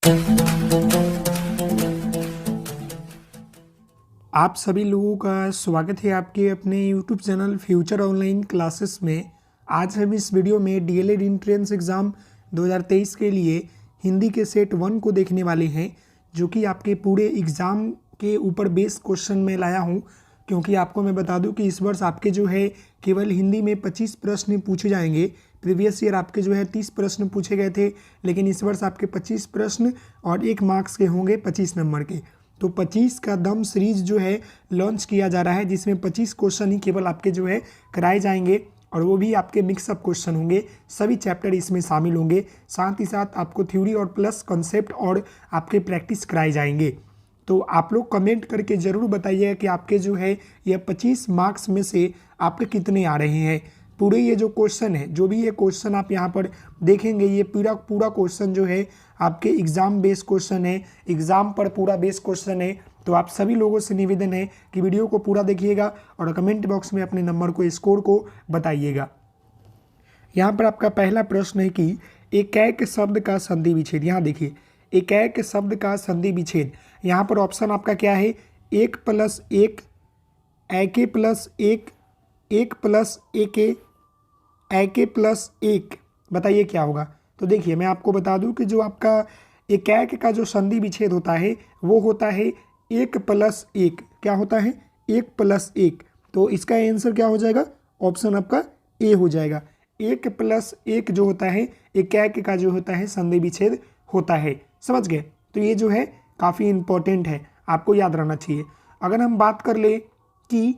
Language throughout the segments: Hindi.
आप सभी लोगों का स्वागत है आपके अपने YouTube channel future online classes में। आज हम इस वीडियो में डीएलएड एंट्रेंस एग्ज़ाम 2023 के लिए हिंदी के सेट 1 को देखने वाले हैं, जो कि आपके पूरे एग्ज़ाम के ऊपर बेस क्वेश्चन में लाया हूं, क्योंकि आपको मैं बता दूं कि इस वर्ष आपके जो है केवल हिंदी में 25 प्रश्न पूछे जाएंगे। प्रीवियस ईयर आपके जो है 30 प्रश्न पूछे गए थे, लेकिन इस वर्ष आपके 25 प्रश्न और 1 मार्क्स के होंगे 25 नंबर के। तो 25 का दम सीरीज जो है लॉन्च किया जा रहा है, जिसमें 25 क्वेश्चन ही केवल आपके जो है कराए जाएंगे, और वो भी आपके मिक्सअप क्वेश्चन होंगे। सभी चैप्टर इसमें शामिल होंगे, साथ ही साथ आपको थ्योरी और प्लस कॉन्सेप्ट और आपके प्रैक्टिस कराए जाएंगे। तो आप लोग कमेंट करके ज़रूर बताइएगा कि आपके जो है ये 25 मार्क्स में से आपके कितने आ रहे हैं। पूरे ये जो क्वेश्चन है, जो भी ये क्वेश्चन आप यहाँ पर देखेंगे, ये पूरा क्वेश्चन जो है आपके एग्ज़ाम बेस क्वेश्चन है, एग्ज़ाम पर पूरा बेस क्वेश्चन है। तो आप सभी लोगों से निवेदन है कि वीडियो को पूरा देखिएगा और कमेंट बॉक्स में अपने नंबर को, स्कोर को बताइएगा। यहाँ पर आपका पहला प्रश्न है कि एकैक शब्द का संधि विच्छेद। यहाँ देखिए, एकैक शब्द का संधि विच्छेद। यहाँ पर ऑप्शन आपका क्या है? 1 + 1, एके + 1, 1 + एके, एके + 1। बताइए क्या होगा? तो देखिए, मैं आपको बता दूं कि जो आपका एकैक का जो संधि विच्छेद होता है वो होता है 1 + 1। क्या होता है? 1 + 1। तो इसका आंसर क्या हो जाएगा? ऑप्शन आपका ए हो जाएगा। 1 + 1 जो होता है एकैक का जो होता है संधि विच्छेद होता है। समझ गए? तो ये जो है काफ़ी इम्पोर्टेंट है, आपको याद रहना चाहिए। अगर हम बात कर ले कि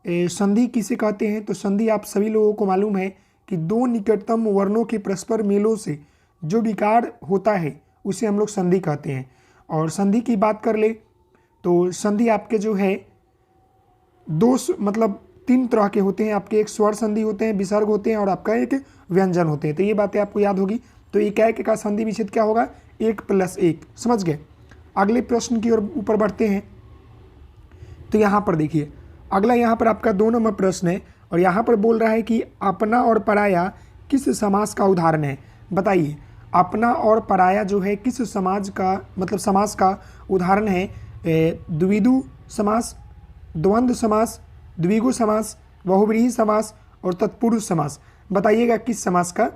संधि किसे कहते हैं, तो संधि आप सभी लोगों को मालूम है कि दो निकटतम वर्णों के परस्पर मेलों से जो विकार होता है उसे हम लोग संधि कहते हैं। और संधि की बात कर ले तो संधि आपके जो है मतलब 3 तरह के होते हैं आपके। एक स्वर संधि होते हैं, विसर्ग होते हैं, और आपका एक व्यंजन होते हैं। तो ये बातें आपको याद होगी। तो एकैक का संधि विच्छेद क्या होगा? 1 + 1। समझ गए? अगले प्रश्न की ओर ऊपर बढ़ते हैं। तो यहाँ पर देखिए, अगला यहाँ पर आपका 2 नंबर प्रश्न है, और यहाँ पर बोल रहा है कि अपना और पराया किस समास का उदाहरण है? बताइए, अपना और पराया जो है किस समाज का उदाहरण है? द्विविधु समास, द्वंद्व समास, द्विगु समास, बहुव्रीहि समास और तत्पुरुष समास। बताइएगा किस समास का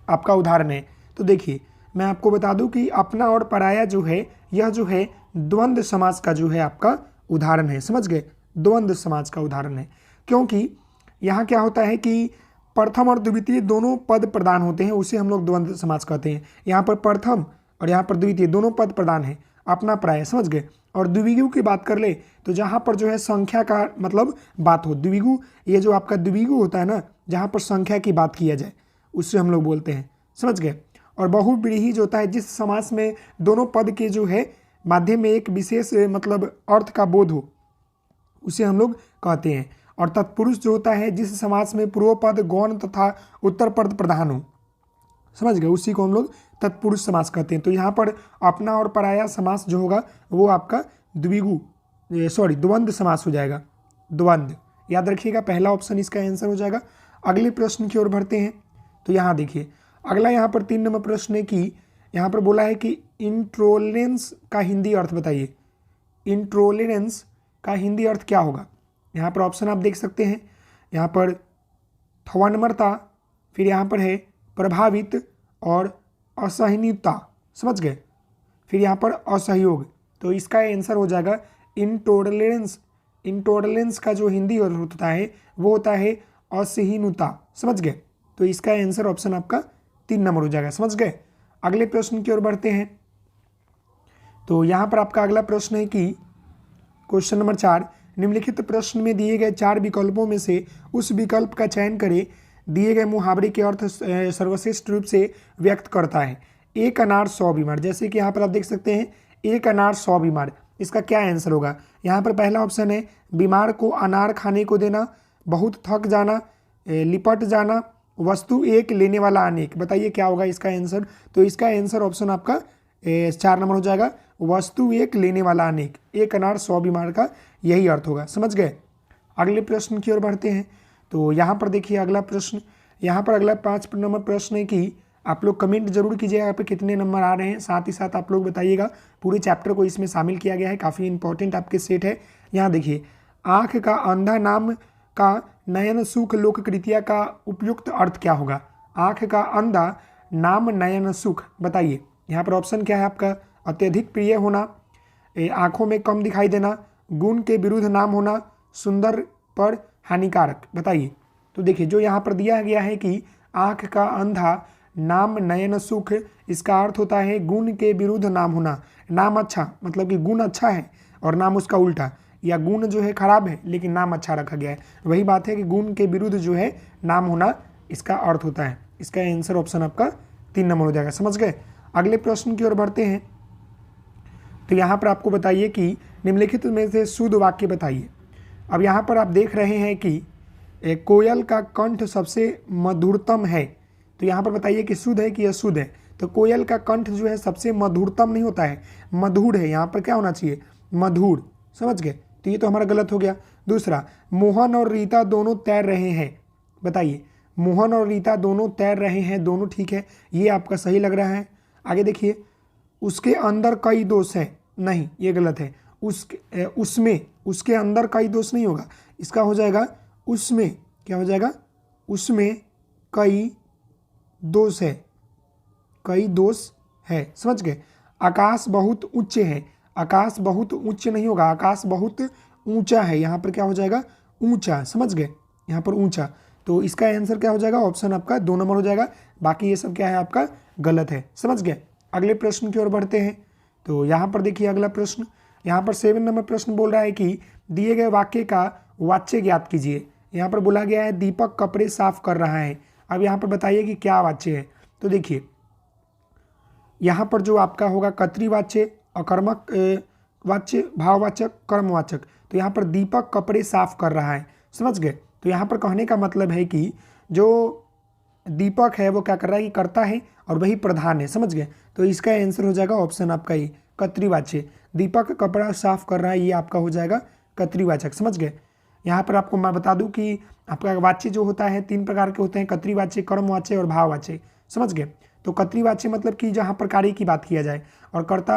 आपका उदाहरण है? तो देखिए, मैं आपको बता दूं कि अपना और पराया जो है यह जो है द्वंद्व समास का जो है आपका उदाहरण है। समझ गए? द्वंद्व समास का उदाहरण है, क्योंकि यहाँ क्या होता है कि प्रथम और द्वितीय दोनों पद प्रदान होते हैं, उसे हम लोग द्वंद्व समास कहते हैं। यहाँ पर प्रथम और यहाँ पर द्वितीय दोनों पद प्रदान है, अपना पराया। समझ गए? और द्विगु की बात कर ले तो जहाँ पर जो है संख्या का बात हो, द्विगु, ये जो आपका द्विगु होता है ना, जहाँ पर संख्या की बात किया जाए उससे हम लोग बोलते हैं। समझ गए? और बहुव्रीहि जो होता है जिस समास में दोनों पद के जो है माध्यम में एक विशेष अर्थ का बोध हो, उसे हम लोग कहते हैं। और तत्पुरुष जो होता है जिस समास में पूर्व पद गौण तथा उत्तर पद प्रधान हो। समझ गए? उसी को हम लोग तत्पुरुष समास कहते हैं। तो यहाँ पर अपना और पराया समास जो होगा वो आपका द्वंद्व समास हो जाएगा। द्वंद्व, याद रखिएगा, पहला ऑप्शन इसका आंसर हो जाएगा। अगले प्रश्न की ओर बढ़ते हैं। तो यहाँ देखिए, अगला यहाँ पर 3 नंबर प्रश्न है कि यहाँ पर बोला है कि इंटॉलरेंस का हिंदी अर्थ बताइए। इंटॉलरेंस का हिंदी अर्थ क्या होगा? यहाँ पर ऑप्शन आप देख सकते हैं। यहाँ पर थवनमरता, फिर यहाँ पर है प्रभावित और असहिष्णुता। समझ गए? फिर यहाँ पर असहयोग। तो इसका आंसर हो जाएगा इंटॉलरेंस। इंटॉलरेंस का जो हिंदी अर्थ होता है वो होता है असहिष्णुता। समझ गए? तो इसका आंसर ऑप्शन आपका 3 नंबर हो जाएगा। समझ गए? अगले प्रश्न की ओर बढ़ते हैं। तो यहाँ पर आपका अगला प्रश्न है कि क्वेश्चन नंबर 4, निम्नलिखित प्रश्न में दिए गए 4 विकल्पों में से उस विकल्प का चयन करें दिए गए मुहावरे के अर्थ सर्वश्रेष्ठ रूप से व्यक्त करता है। 1 अनार 100 बीमार। जैसे कि यहाँ पर आप देख सकते हैं 1 अनार 100 बीमार। इसका क्या आंसर होगा? यहाँ पर पहला ऑप्शन है बीमार को अनार खाने को देना, बहुत थक जाना, लिपट जाना, वस्तु एक लेने वाला अनेक। बताइए क्या होगा इसका आंसर? तो इसका आंसर ऑप्शन आपका 4 नंबर हो जाएगा, वस्तु एक लेने वाला अनेक। 1 अनार 100 बीमार का यही अर्थ होगा। समझ गए? अगले प्रश्न की ओर बढ़ते हैं। तो यहाँ पर देखिए अगला प्रश्न, यहाँ पर अगला 5 नंबर प्रश्न है कि आप लोग कमेंट जरूर कीजिएगा यहाँ पे कितने नंबर आ रहे हैं, साथ ही साथ आप लोग बताइएगा। पूरे चैप्टर को इसमें शामिल किया गया है, काफ़ी इंपॉर्टेंट आपके सेट है। यहाँ देखिए, आँख का अंधा नाम का नयन सुख लोक कृतिया का उपयुक्त अर्थ क्या होगा? आँख का अंधा नाम नयन सुख, बताइए। यहाँ पर ऑप्शन क्या है आपका? अत्यधिक प्रिय होना, आँखों में कम दिखाई देना, गुण के विरुद्ध नाम होना, सुंदर पर हानिकारक, बताइए। तो देखिए, जो यहाँ पर दिया गया है कि आँख का अंधा नाम नयन सुख, इसका अर्थ होता है गुण के विरुद्ध नाम होना। नाम अच्छा मतलब कि गुण अच्छा है और नाम उसका उल्टा, या गुण जो है खराब है लेकिन नाम अच्छा रखा गया है। वही बात है कि गुण के विरुद्ध जो है नाम होना, इसका अर्थ होता है। इसका आंसर ऑप्शन आपका 3 नंबर हो जाएगा। समझ गए? अगले प्रश्न की ओर बढ़ते हैं। तो यहाँ पर आपको बताइए कि निम्नलिखित में से शुद्ध वाक्य बताइए। अब यहाँ पर आप देख रहे हैं कि कोयल का कंठ सबसे मधुरतम है। तो यहाँ पर बताइए कि शुद्ध है कि अशुद्ध है। तो कोयल का कंठ जो है सबसे मधुरतम नहीं होता है, मधुर है। यहाँ पर क्या होना चाहिए? मधुर। समझ गए? तो ये तो हमारा गलत हो गया। दूसरा, मोहन और रीता दोनों तैर रहे हैं, बताइए। मोहन और रीता दोनों तैर रहे हैं, दोनों ठीक है, ये आपका सही लग रहा है। आगे देखिए, उसके अंदर कई दोष है, नहीं, ये गलत है। उसमें, उसके अंदर कई दोष नहीं होगा, इसका हो जाएगा उसमें। क्या हो जाएगा? उसमें कई दोष है, कई दोष है। समझ गए? आकाश बहुत उच्च है, आकाश बहुत उच्च नहीं होगा, आकाश बहुत ऊंचा है। यहाँ पर क्या हो जाएगा? ऊंचा। समझ गए? यहाँ पर ऊंचा। तो इसका आंसर क्या हो जाएगा? ऑप्शन आपका 2 नंबर हो जाएगा। बाकी ये सब क्या है आपका? गलत है। समझ गए? अगले प्रश्न की ओर बढ़ते हैं। तो यहाँ पर देखिए अगला प्रश्न, यहाँ पर 7 नंबर प्रश्न बोल रहा है कि दिए गए वाक्य का वाच्य ज्ञात कीजिए। यहाँ पर बोला गया है दीपक कपड़े साफ कर रहा है। अब यहाँ पर बताइए कि क्या वाच्य है। तो देखिए, यहाँ पर जो आपका होगा कर्तृवाच्य, अकर्मक वाच्य, भाववाचक, कर्मवाचक। तो यहाँ पर दीपक कपड़े साफ कर रहा है। समझ गए? तो यहाँ पर कहने का मतलब है कि जो दीपक है वो क्या कर रहा है कि करता है और वही प्रधान है। समझ गए? तो इसका आंसर हो जाएगा ऑप्शन आपका ये कर्तृवाच्य। दीपक कपड़ा साफ कर रहा है, ये आपका हो जाएगा कर्तृवाचक। समझ गए? यहाँ पर आपको मैं बता दूं कि आपका वाच्य जो होता है 3 प्रकार के होते हैं, कर्तृवाच्य, कर्मवाच्य और भाववाच्य। समझ गए? तो कर्तृवाच्य मतलब कि जहाँ पर कार्य की बात किया जाए, और कर्ता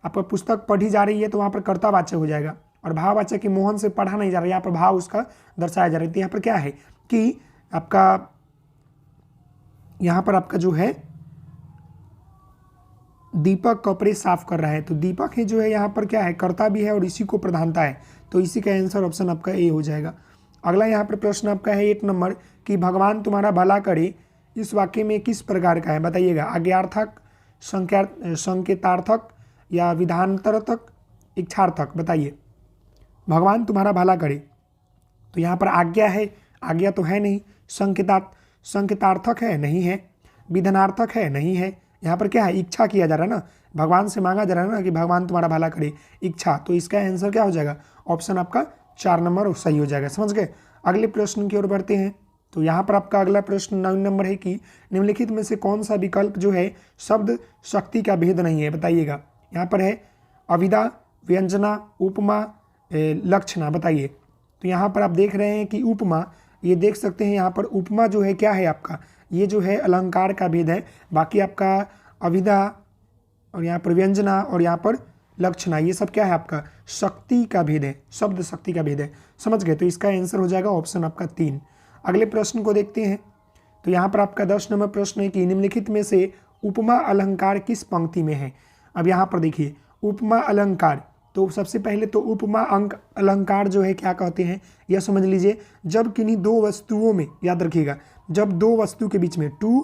आपका पुस्तक पढ़ी जा रही है तो वहाँ पर कर्तावाच्य हो जाएगा। और भाववाच्य कि मोहन से पढ़ा नहीं जा रहा है, यहाँ पर भाव उसका दर्शाया जा रहा है। तो यहाँ पर क्या है कि आपका, यहाँ पर आपका जो है दीपक कपड़े साफ कर रहा है, तो दीपक ही जो है यहाँ पर क्या है? कर्ता भी है और इसी को प्रधानता है। तो इसी का आंसर ऑप्शन आपका ए हो जाएगा। अगला यहाँ पर प्रश्न आपका है 8 नंबर कि भगवान तुम्हारा भला करे, इस वाक्य में किस प्रकार का है? बताइएगा। आज्ञार्थक, संकेतार्थक या विधानार्थक, इच्छार्थक, बताइए। भगवान तुम्हारा भला करे, तो यहाँ पर आज्ञा है, आज्ञा तो है नहीं। संकेतार्थक है, नहीं है। विधानार्थक है, नहीं है। यहाँ पर क्या है? इच्छा किया जा रहा है ना, भगवान से मांगा जा रहा है ना कि भगवान तुम्हारा भला करे, इच्छा। तो इसका आंसर क्या हो जाएगा? ऑप्शन आपका 4 नंबर सही हो जाएगा। समझ गए? अगले प्रश्न की ओर बढ़ते हैं। तो यहाँ पर आपका अगला प्रश्न 9 नंबर है कि निम्नलिखित में से कौन सा विकल्प जो है शब्द शक्ति का भेद नहीं है? बताइएगा। यहाँ पर है अभिधा, व्यंजना, उपमा, लक्षणा, बताइए। तो यहाँ पर आप देख रहे हैं कि उपमा, ये देख सकते हैं यहाँ पर उपमा जो है क्या है आपका? ये जो है अलंकार का भेद है। बाकी आपका अभिधा और यहाँ पर व्यंजना और यहाँ पर लक्षणा, ये सब क्या है आपका? शक्ति का भेद है, शब्द शक्ति का भेद है। समझ गए? तो इसका आंसर हो जाएगा ऑप्शन आपका 3। अगले प्रश्न को देखते हैं। तो यहाँ पर आपका 10 नंबर प्रश्न है कि निम्नलिखित में से उपमा अलंकार किस पंक्ति में है? अब यहाँ पर देखिए, उपमा अलंकार, तो सबसे पहले तो उपमा अंक अलंकार जो है क्या कहते हैं, यह समझ लीजिए। जब किन्हीं 2 वस्तुओं में, याद रखिएगा, जब 2 वस्तु के बीच में, 2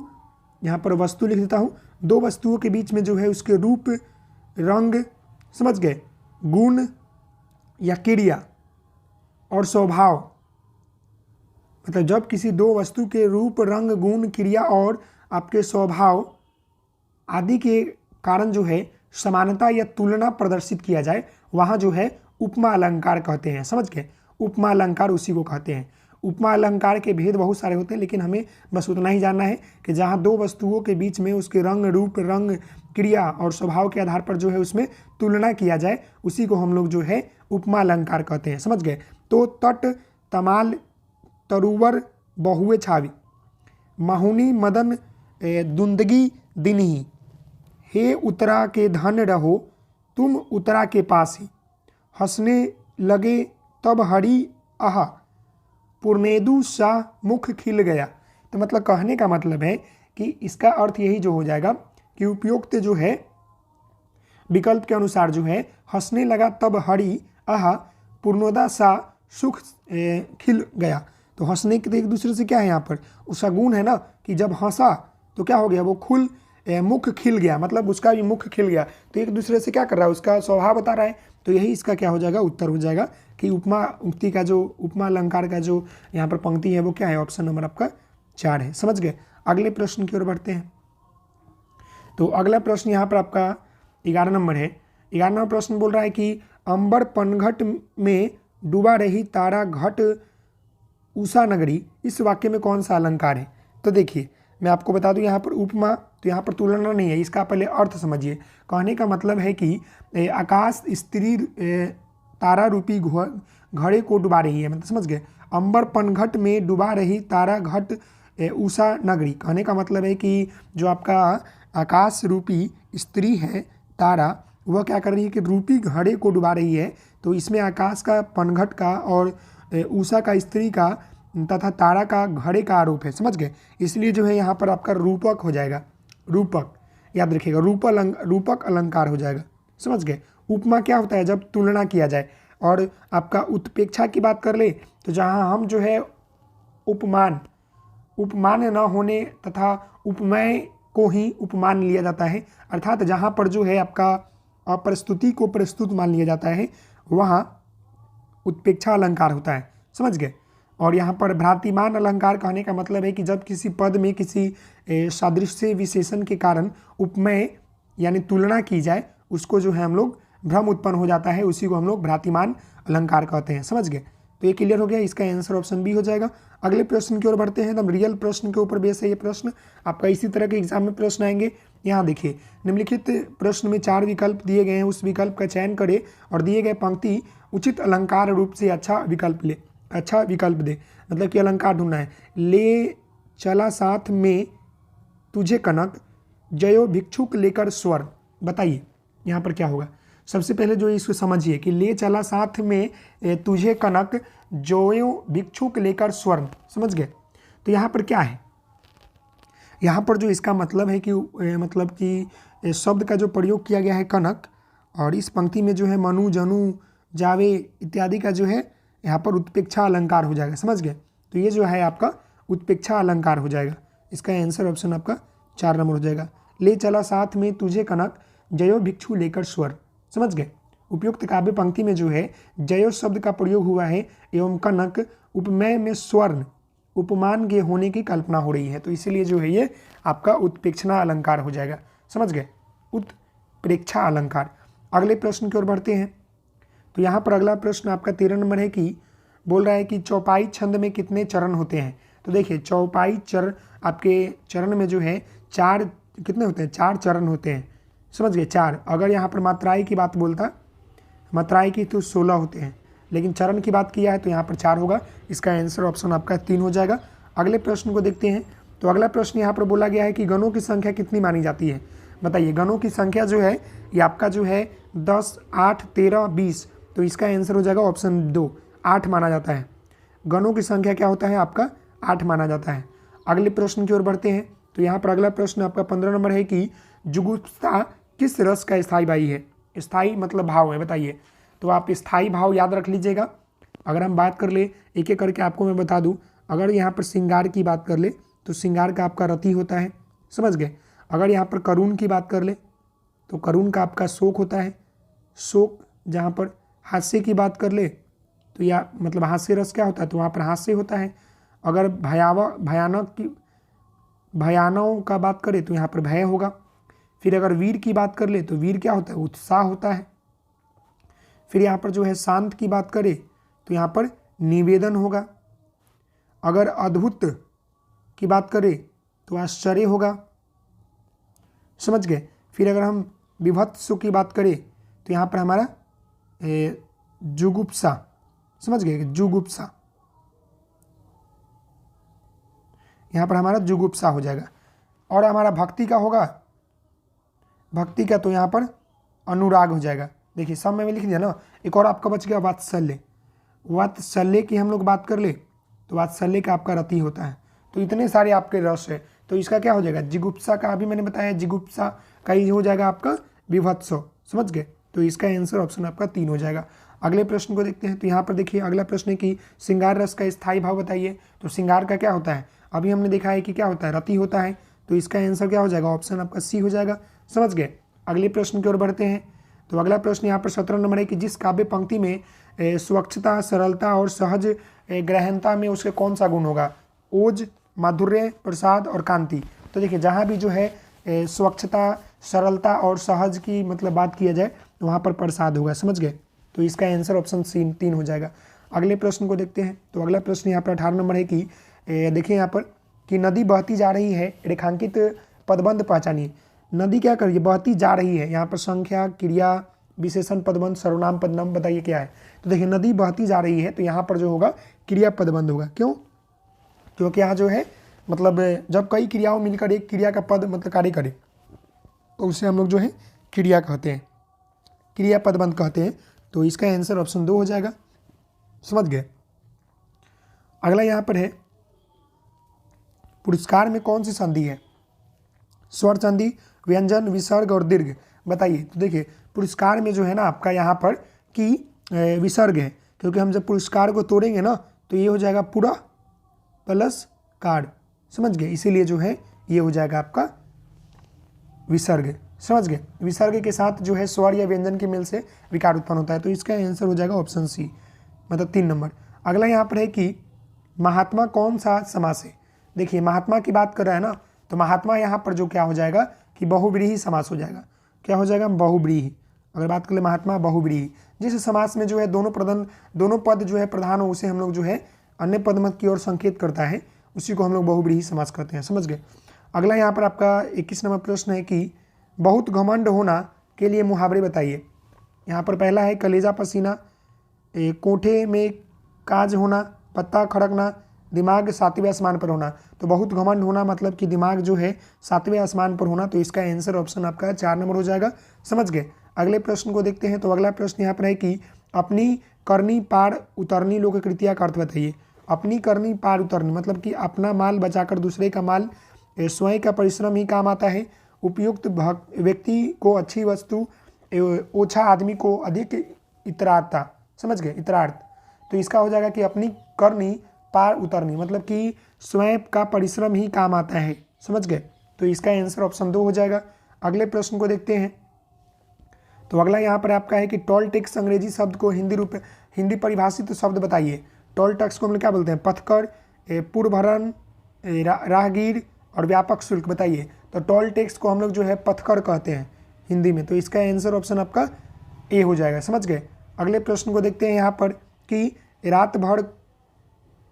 यहाँ पर वस्तु लिख देता हूँ, 2 वस्तुओं के बीच में जो है उसके रूप, रंग, समझ गए, गुण या क्रिया और स्वभाव, मतलब जब किसी 2 वस्तु के रूप, रंग, गुण, क्रिया और आपके स्वभाव आदि के कारण जो है समानता या तुलना प्रदर्शित किया जाए, वहाँ जो है उपमा अलंकार कहते हैं। समझ गए? उपमा अलंकार उसी को कहते हैं। उपमा अलंकार के भेद बहुत सारे होते हैं, लेकिन हमें बस उतना ही जानना है कि जहाँ 2 वस्तुओं के बीच में उसके रंग, रूप, रंग, क्रिया और स्वभाव के आधार पर जो है उसमें तुलना किया जाए, उसी को हम लोग जो है उपमा अलंकार कहते हैं। समझ गए? तो तट, तमाल, तरुवर, बहुए छावी, माहुनी, मदन, दुंदगी दिन ही, हे उतरा के धन रहो तुम उतरा के पास ही, हंसने लगे तब हरी आहा, पूर्णेदु सा मुख खिल गया। तो मतलब कहने का मतलब है कि इसका अर्थ यही जो हो जाएगा कि उपयुक्त जो है विकल्प के अनुसार जो है हंसने लगा तब हरी आहा, पूर्णोदा सा सुख खिल गया। तो हंसने के एक दूसरे से क्या है यहाँ पर, उसका गुण है ना कि जब हंसा तो क्या हो गया, वो मुख खिल गया, मतलब उसका भी मुख खिल गया। तो एक दूसरे से क्या कर रहा है, उसका स्वभाव बता रहा है। तो यही इसका क्या हो जाएगा, उत्तर हो जाएगा कि उपमा उक्ति का जो उपमा अलंकार का जो यहाँ पर पंक्ति है वो क्या है, ऑप्शन नंबर आपका 4 है। समझ गए। अगले प्रश्न की ओर बढ़ते हैं। तो अगला प्रश्न यहाँ पर आपका 11 नंबर है। 11 नंबर प्रश्न बोल रहा है कि अंबर पनघट में डूबा रही तारा घट उषा नगरी, इस वाक्य में कौन सा अलंकार है। तो देखिए मैं आपको बता दूं यहाँ पर उपमा, तो यहाँ पर तुलना नहीं है, इसका पहले अर्थ समझिए। कहने का मतलब है कि आकाश स्त्री तारा रूपी घड़े को डुबा रही है, मतलब समझ गए। अंबर पनघट में डुबा रही तारा घट उषा नगरी, कहने का मतलब है कि जो आपका आकाश रूपी स्त्री है तारा, वह क्या कर रही है कि रूपी घड़े को डुबा रही है। तो इसमें आकाश का पनघट का और उषा का स्त्री का तथा तारा का घड़े का आरोप है, समझ गए। इसलिए जो है यहाँ पर आपका रूपक हो जाएगा, रूपक याद रखिएगा, रूपक अलंकार हो जाएगा, समझ गए। उपमा क्या होता है, जब तुलना किया जाए। और आपका उत्प्रेक्षा की बात कर ले तो जहाँ हम जो है उपमान न होने तथा उपमेय को ही उपमान लिया जाता है, अर्थात जहाँ पर जो है आपका अप्रस्तुति को प्रस्तुत मान लिया जाता है वहाँ उत्प्रेक्षा अलंकार होता है, समझ गए। और यहाँ पर भ्रांतिमान अलंकार कहने का मतलब है कि जब किसी पद में किसी सादृश्य विशेषण के कारण उपमेय यानी तुलना की जाए, उसको जो है हम लोग भ्रम उत्पन्न हो जाता है, उसी को हम लोग भ्रांतिमान अलंकार कहते हैं, समझ गए। तो ये क्लियर हो गया, इसका आंसर ऑप्शन बी हो जाएगा। अगले प्रश्न की ओर बढ़ते हैं। एकदम रियल प्रश्न के ऊपर बेस है ये प्रश्न, आपका इसी तरह के एग्जाम में प्रश्न आएंगे। यहाँ देखिए निम्नलिखित प्रश्न में 4 विकल्प दिए गए हैं, उस विकल्प का चयन करें और दिए गए पंक्ति उचित अलंकार रूप से अच्छा विकल्प दे। मतलब कि अलंकार ढूंढना है। ले चला साथ में तुझे कनक, जयो भिक्षुक लेकर स्वर, बताइए यहाँ पर क्या होगा। सबसे पहले जो इसको समझिए कि ले चला साथ में तुझे कनक, जयो भिक्षुक लेकर स्वर्ण, समझ गए। तो यहाँ पर क्या है, यहाँ पर जो इसका मतलब है कि मतलब कि शब्द का जो प्रयोग किया गया है कनक, और इस पंक्ति में जो है मनु जनु जावे इत्यादि का जो है यहाँ पर उत्प्रेक्षा अलंकार हो जाएगा, समझ गए। तो ये जो है आपका उत्प्रेक्षा अलंकार हो जाएगा। इसका आंसर ऑप्शन आपका 4 नंबर हो जाएगा। ले चला साथ में तुझे कनक, जयो भिक्षु लेकर स्वर, समझ गए। उपयुक्त काव्य पंक्ति में जो है जयो शब्द का प्रयोग हुआ है एवं कनक उपमेय में स्वर्ण उपमान के होने की कल्पना हो रही है, तो इसीलिए जो है ये आपका उत्प्रेक्षणा अलंकार हो जाएगा, समझ गए, उत्प्रेक्षा अलंकार। अगले प्रश्न की ओर बढ़ते हैं। तो यहाँ पर अगला प्रश्न आपका 13 नंबर है कि बोल रहा है कि चौपाई छंद में कितने चरण होते हैं। तो देखिए चौपाई आपके चरण में जो है 4 कितने होते हैं, 4 चरण होते हैं, समझ गए, 4। अगर यहाँ पर मात्राई की बात बोलता, मात्राई की तो 16 होते हैं, लेकिन चरण की बात किया है तो यहाँ पर 4 होगा। इसका आंसर ऑप्शन आपका 3 हो जाएगा। अगले प्रश्न को देखते हैं। तो अगला प्रश्न यहाँ पर बोला गया है कि गणों की संख्या कितनी मानी जाती है, बताइए। गणों की संख्या जो है ये आपका जो है 10, 8, 13, 20, तो इसका आंसर हो जाएगा ऑप्शन 2, 8 माना जाता है। गणों की संख्या क्या होता है आपका 8 माना जाता है। अगले प्रश्न की ओर बढ़ते हैं। तो यहाँ पर अगला प्रश्न आपका 15 नंबर है कि जुगुप्सा किस रस का स्थायी भाई है। स्थायी मतलब भाव है, बताइए। तो आप स्थायी भाव याद रख लीजिएगा। अगर हम बात कर ले एक एक करके आपको मैं बता दूं, अगर यहाँ पर श्रृंगार की बात कर ले तो श्रृंगार का आपका रति होता है, समझ गए। अगर यहाँ पर करुण की बात कर ले तो करुण का आपका शोक होता है, शोक। जहाँ पर हास्य की बात कर ले तो या मतलब हास्य रस क्या होता है, तो वहाँ पर हास्य होता है। अगर भयानव का बात करें तो यहाँ पर भय होगा। फिर अगर वीर की बात कर ले तो वीर क्या होता है, उत्साह होता है। फिर यहाँ पर जो है शांत की बात करें तो यहाँ पर निवेदन होगा। अगर अद्भुत की बात करें तो आश्चर्य होगा, समझ गए। फिर अगर हम विभत्स की बात करें तो यहाँ पर हमारा जुगुप्सा, समझ गए, जुगुप्सा, यहाँ पर हमारा जुगुप्सा हो जाएगा। और हमारा भक्ति का होगा, भक्ति का तो यहाँ पर अनुराग हो जाएगा। देखिए सब में लिख दिया ना। एक और आपका बच गया वात्सल्य। वात्सल्य की हम लोग बात कर ले तो वात्सल्य का आपका रति होता है। तो इतने सारे आपके रस है, तो इसका क्या हो जाएगा, जिगुप्सा का अभी मैंने बताया, जिगुप्सा का ही हो जाएगा आपका विभत्सो। समझ गए। तो इसका आंसर ऑप्शन आपका 3 हो जाएगा। अगले प्रश्न को देखते हैं। तो यहाँ पर देखिए अगला प्रश्न है कि श्रृंगार रस का स्थायी भाव बताइए। तो श्रृंगार का क्या होता है, अभी हमने देखा है कि क्या होता है, रति होता है। तो इसका आंसर क्या हो जाएगा, ऑप्शन आपका सी हो जाएगा। समझ गए। अगले प्रश्न की ओर बढ़ते हैं। तो अगला प्रश्न यहाँ पर 17 नंबर है कि जिस काव्य पंक्ति में स्वच्छता, सरलता और सहज ग्रहणता में उसके कौन सा गुण होगा, ओज, माधुर्य, प्रसाद और कांति। तो देखिए जहाँ भी जो है स्वच्छता, सरलता और सहज की मतलब बात किया जाए तो वहाँ पर प्रसाद होगा। समझ गए। तो इसका आंसर ऑप्शन सी 3 हो जाएगा। अगले प्रश्न को देखते हैं। तो अगला प्रश्न यहाँ पर 18 नंबर है कि देखिए यहाँ पर कि नदी बहती जा रही है, रेखांकित पदबंध पहचानिए। नदी क्या कर रही है, बहती जा रही है। यहाँ पर संख्या, क्रिया, विशेषण, पदबंध, सर्वनाम, पदनाम बताइए क्या है। तो देखिए नदी बहती जा रही है तो यहाँ पर जो होगा क्रिया पदबंध होगा। क्यों, क्योंकि यहाँ जो है मतलब जब कई क्रियाओं मिलकर एक क्रिया का पद मतलब कार्य करे तो उसे हम लोग जो है क्रिया कहते हैं, क्रिया पदबंध कहते हैं। तो इसका आंसर ऑप्शन 2 हो जाएगा। समझ गए। अगला यहाँ पर है पुरस्कार में कौन सी संधि है, स्वर संधि, व्यंजन, विसर्ग और दीर्घ बताइए। तो देखिए पुरस्कार में जो है ना आपका यहाँ पर कि विसर्ग है, क्योंकि हम जब पुरस्कार को तोड़ेंगे ना तो ये हो जाएगा पूरा प्लस कार्ड। समझ गए। इसीलिए जो है ये हो जाएगा आपका विसर्ग। समझ गए। विसर्ग के साथ जो है स्वर या व्यंजन के मेल से विकार उत्पन्न होता है। तो इसका आंसर हो जाएगा ऑप्शन सी, मतलब 3 नंबर। अगला यहाँ पर है कि महात्मा कौन सा समास है। देखिए महात्मा की बात कर रहा है ना, तो महात्मा यहाँ पर जो क्या हो जाएगा कि बहुव्रीहि समास हो जाएगा। क्या हो जाएगा, बहुव्रीहि। अगर बात कर ले महात्मा बहुव्रीहि, जिस समास में जो है दोनों पद जो है प्रधान हो उसे हम लोग जो है अन्य पद मत की ओर संकेत करता है, उसी को हम लोग बहुव्रीहि समास कहते हैं। समझ गए। अगला यहाँ पर आपका 21 नंबर प्रश्न है कि बहुत घमंड होना के लिए मुहावरे बताइए। यहाँ पर पहला है कलेजा पसीना, कोठे में काज होना, पत्ता खड़कना, दिमाग 7वें आसमान पर होना। तो बहुत घमंड होना मतलब कि दिमाग जो है 7वें आसमान पर होना। तो इसका आंसर ऑप्शन आपका 4 नंबर हो जाएगा। समझ गए। अगले प्रश्न को देखते हैं। तो अगला प्रश्न यहाँ पर है कि अपनी करनी पार उतरनी लोक कृतिया का अर्थ बताइए। अपनी करनी पार उतरनी मतलब कि अपना माल बचाकर दूसरे का माल, स्वयं का परिश्रम ही काम आता है, उपयुक्त व्यक्ति को अच्छी वस्तु, ओछा आदमी को अधिक इतराता। समझ गए, इतरार्थ। तो इसका हो जाएगा कि अपनी करनी पार उतरनी मतलब कि स्वयं का परिश्रम ही काम आता है। समझ गए। तो इसका आंसर ऑप्शन 2 हो जाएगा। अगले प्रश्न को देखते हैं। तो अगला यहाँ पर आपका है कि टोल टैक्स अंग्रेजी शब्द को हिंदी परिभाषित शब्द बताइए। टोल टैक्स को हम लोग क्या बोलते हैं, पथकर, पूर्वभरण, राहगीर और व्यापक शुल्क बताइए। तो टोल टैक्स को हम लोग जो है पथकर कहते हैं हिंदी में। तो इसका आंसर ऑप्शन आपका ए हो जाएगा। समझ गए। अगले प्रश्न को देखते हैं यहाँ पर कि रात भर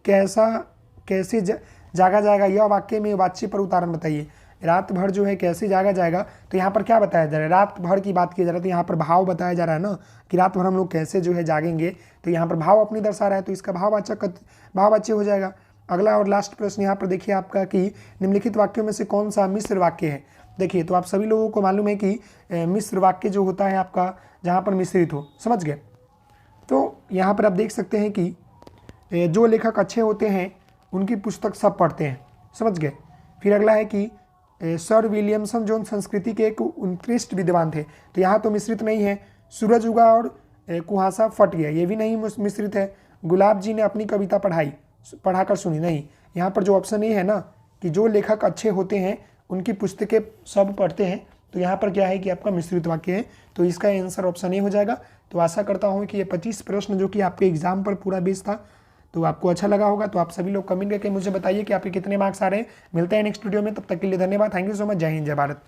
कैसे जागा जाएगा, यह वाक्य में वाच्य पर उदाहरण बताइए। रात भर जो है कैसे जागा जाएगा, तो यहाँ पर क्या बताया जा रहा है, रात भर की बात की जा रहा है। तो यहाँ पर भाव बताया जा रहा है ना कि रात भर हम लोग कैसे जो है जागेंगे। तो यहाँ पर भाव अपनी दर्शा रहा है, तो इसका भाववाच्य हो जाएगा। अगला और लास्ट प्रश्न यहाँ पर देखिए आपका कि निम्नलिखित वाक्यों में से कौन सा मिश्र वाक्य है। देखिए तो आप सभी लोगों को मालूम है कि मिश्र वाक्य जो होता है आपका जहाँ पर मिश्रित हो। समझ गए। तो यहाँ पर आप देख सकते हैं कि जो लेखक अच्छे होते हैं उनकी पुस्तक सब पढ़ते हैं। समझ गए। फिर अगला है कि सर विलियमसन जो संस्कृति के एक उत्कृष्ट विद्वान थे। तो यहाँ तो मिश्रित नहीं है। सूरज उगा और कुहासा फट गया, ये भी नहीं मिश्रित है। गुलाब जी ने अपनी कविता पढ़ाकर सुनी, नहीं। यहाँ पर जो ऑप्शन ए है ना कि जो लेखक अच्छे होते हैं उनकी पुस्तकें सब पढ़ते हैं, तो यहाँ पर क्या है कि आपका मिश्रित वाक्य है। तो इसका आंसर ऑप्शन ए हो जाएगा। तो आशा करता हूँ कि ये 25 प्रश्न जो कि आपके एग्जाम पर पूरा बेस था तो आपको अच्छा लगा होगा। तो आप सभी लोग कमेंट करके मुझे बताइए कि आपके कितने मार्क्स आ रहे हैं। मिलते हैं नेक्स्ट वीडियो में, तब तक के लिए धन्यवाद। Thank you so much. जय हिंद, जय भारत।